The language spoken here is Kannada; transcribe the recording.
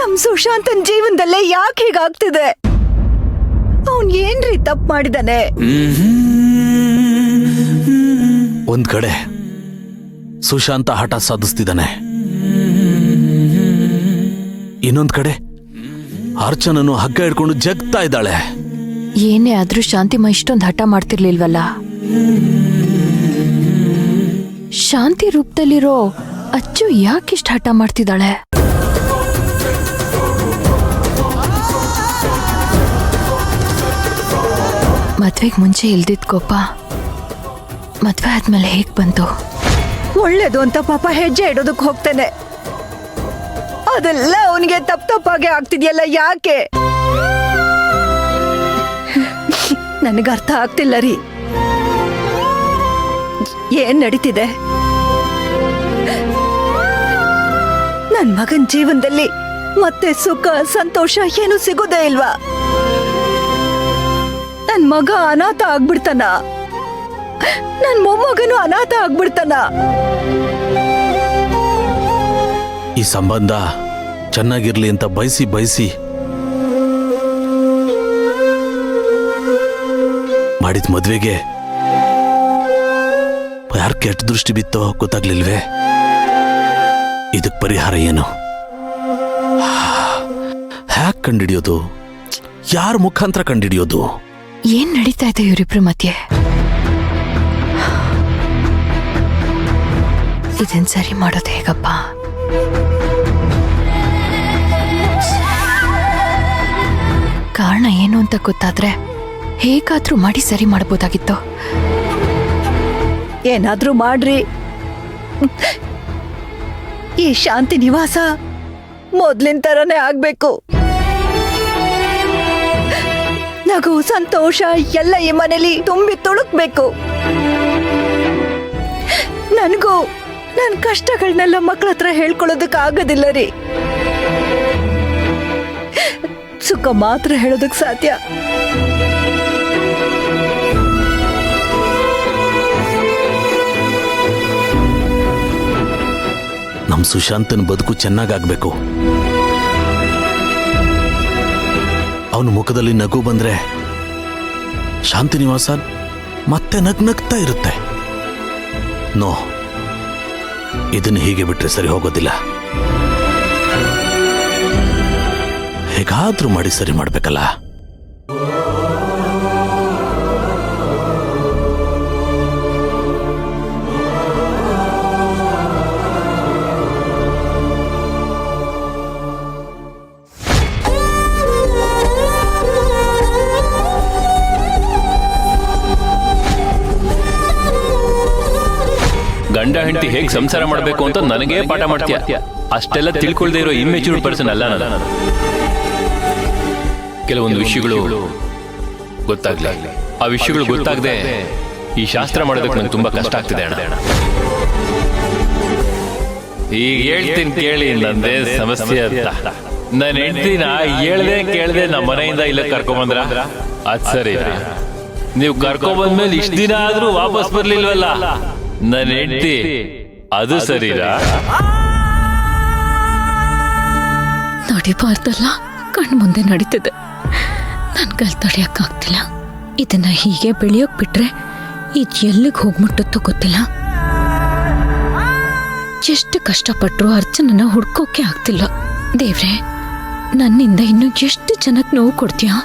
ನಮ್ ಸುಶಾಂತನ್ ಜೀವನದಲ್ಲೇ ಯಾಕೆ ಹೀಗಾಗ್ತಿದೆ? ಅವನ್ ಏನ್ರಿ ತಪ್ಪು ಮಾಡಿದಾನೆ? ಒಂದ್ ಕಡೆ ಸುಶಾಂತ ಹಠ ಸಾಧಿಸ್ತಿದ್ದಾನೆ, ಇನ್ನೊಂದ್ ಕಡೆ ಅರ್ಚನನು ಹಗ್ಗ ಹಿಡ್ಕೊಂಡು ಜಗ್ತಾ ಇದ್ದಾಳೆ. ಏನೇ ಆದ್ರೂ ಶಾಂತಿಮ ಇಷ್ಟೊಂದು ಹಠ ಮಾಡ್ತಿರ್ಲಿಲ್ವಲ್ಲ. ಶಾಂತಿ ರೂಪದಲ್ಲಿರೋ ಅಚ್ಚು ಯಾಕಿಷ್ಟು ಹಠ ಮಾಡ್ತಿದ್ದಾಳೆ? ಮದ್ವೆಗ್ ಮುಂಚೆ ಇಲ್ದಿದ್ ಕೋಪ ಮದ್ವೆ ಆದ್ಮೇಲೆ ಹೇಗ್ ಬಂತು? ಒಳ್ಳೇದು ಅಂತ ಪಾಪ ಹೆಜ್ಜೆ ಇಡೋದಕ್ ಹೋಗ್ತಾನೆ, ಅದೆಲ್ಲ ಅವನಿಗೆ ತಪ್ಪಾಗೆ ಆಗ್ತಿದ್ಯಲ್ಲ, ಯಾಕೆ? ನನಗ ಅರ್ಥ ಆಗ್ತಿಲ್ಲ ರೀ, ಏನ್ ನಡೀತಿದೆ? ನನ್ ಮಗನ್ ಜೀವನದಲ್ಲಿ ಮತ್ತೆ ಸುಖ ಸಂತೋಷ ಏನು ಸಿಗೋದೇ ಇಲ್ವಾ? ನನ್ ಮಗ ಅನಾಥ ಆಗ್ಬಿಡ್ತಾನ, ನನ್ ಮೊಮ್ಮಗನು ಅನಾಥ ಆಗ್ಬಿಡ್ತಾನ. ಈ ಸಂಬಂಧ ಚೆನ್ನಾಗಿರ್ಲಿ ಅಂತ ಬಯಸಿ ಬಯಸಿ ಮಾಡಿದ ಮದ್ವೆಗೆ ಯಾರು ಕೆಟ್ಟ ದೃಷ್ಟಿ ಬಿತ್ತೋ ಗೊತ್ತಾಗ್ಲಿಲ್ವೇ? ಇದಕ್ ಪರಿಹಾರ ಏನು? ಹ್ಯಾಕ್ ಕಂಡಿಡಿಯೋದು? ಯಾರ ಮುಖಾಂತರ ಕಂಡಿಡಿಯೋದು? ಏನ್ ನಡೀತಾ ಇದೆ ಇವರಿಬ್ರು ಮಧ್ಯೆ? ಇದನ್ ಸರಿ ಮಾಡೋದು ಹೇಗಪ್ಪ? ಕಾರಣ ಏನು ಅಂತ ಗೊತ್ತಾದ್ರೆ ಹೇಗಾದ್ರೂ ಮಾಡಿ ಸರಿ ಮಾಡ್ಬೋದಾಗಿತ್ತು. ಏನಾದ್ರೂ ಮಾಡ್ರಿ, ಈ ಶಾಂತಿ ನಿವಾಸ ಮೊದ್ಲಿನ ತರನೇ ಆಗ್ಬೇಕು. ನಗು ಸಂತೋಷ ಎಲ್ಲ ಈ ಮನೇಲಿ ತುಂಬಿ ತುಳುಕ್ಬೇಕು. ನನಗೂ ನನ್ನ ಕಷ್ಟಗಳನ್ನೆಲ್ಲ ಮಕ್ಕಳ ಹತ್ರ ಹೇಳ್ಕೊಳ್ಳೋದಕ್ಕೆ ಆಗೋದಿಲ್ಲ ರೀ, ಸುಖ ಮಾತ್ರ ಹೇಳೋದಕ್ಕೆ ಸಾಧ್ಯ. ನಮ್ ಸುಶಾಂತನ ಬದುಕು ಚೆನ್ನಾಗಾಗ್ಬೇಕು. ಅವನ ಮುಖದಲ್ಲಿ ನಗು ಬಂದ್ರೆ ಶಾಂತಿ ನಿವಾಸ ಮತ್ತೆ ನಗ್ನಗ್ತಾ ಇರುತ್ತೆ. ನೋ, ಇದನ್ನು ಹೀಗೆ ಬಿಟ್ರೆ ಸರಿ ಹೋಗೋದಿಲ್ಲ. ಹೇಗಾದ್ರೂ ಮಾಡಿ ಸರಿ ಮಾಡ್ಬೇಕಲ್ಲ. ಗಂಡ ಹೆಂಡತಿ ಹೇಗೆ ಸಂಸಾರ ಮಾಡಬೇಕು ಅಂತ ನನಗೇ ಪಾಠ ಮಾಡ್ತೀಯ. ಅಷ್ಟೆಲ್ಲ ತಿಳ್ಕೊಳ್ದೇ ಇರೋ ಇಮ್ಮೆಚೂರ್ ಪರ್ಸನ್ ಅಲ್ಲ ನಾನು. ಕೆಲವೊಂದು ವಿಷಯಗಳು ಗೊತ್ತಾಗ್ಲಿ, ಆ ವಿಷಯಗಳು ಗೊತ್ತಾಗದೆ ಈ ಶಾಸ್ತ್ರ ಮಾಡೋದಕ್ಕೆ ನಂಗೆ ತುಂಬಾ ಕಷ್ಟ ಆಗ್ತಿದೆ ಅಣ್ಣ. ಈಗ ಹೇಳ್ತೀನಿ ಕೇಳಿ, ನಂದೇ ಸಮಸ್ಯೆ ಅಂತ. ನನ್ನ ಹೆಂಡತಿನ ಹೇಳ್ದೆ ಕೇಳ್ದೆ ನಮ್ಮ ಮನೆಯಿಂದ ಇಲ್ಲ ಕರ್ಕೊಂಬಂದ್ರ ಅದ್ ಸರಿ. ನೀವು ಕರ್ಕೊಂಬಂದ್ಮೇಲೆ ಇಷ್ಟ ದಿನ ಆದ್ರೂ ವಾಪಸ್ ಬರ್ಲಿಲ್ವಲ್ಲ ನನ್ನ ಹೆಂಡತಿ, ಅದು ಸರಿನಾ? ನಡಿಬಾರ್ದಲ್ಲ, ಕಣ್ ಮುಂದೆ ನಡೀತದೆ. ನನ್ ಕೈಲಿ ತಡೆಯಕ್ಕಾಗ್ತಿಲ್ಲ. ಇದನ್ನ ಹೀಗೆ ಬೆಳೆಯೋಕ್ ಬಿಟ್ರೆ ಇದು ಎಲ್ಲಿಗೆ ಹೋಗ್ಬಿಟ್ಟತ್ತೋ ಗೊತ್ತಿಲ್ಲ. ಎಷ್ಟು ಕಷ್ಟಪಟ್ರು ಅರ್ಚನನ ಹುಡ್ಕೋಕೆ ಆಗ್ತಿಲ್ಲ. ದೇವ್ರೆ, ನನ್ನಿಂದ ಇನ್ನು ಎಷ್ಟು ಜನಕ್ಕೆ ನೋವು ಕೊಡ್ತೀಯಾ?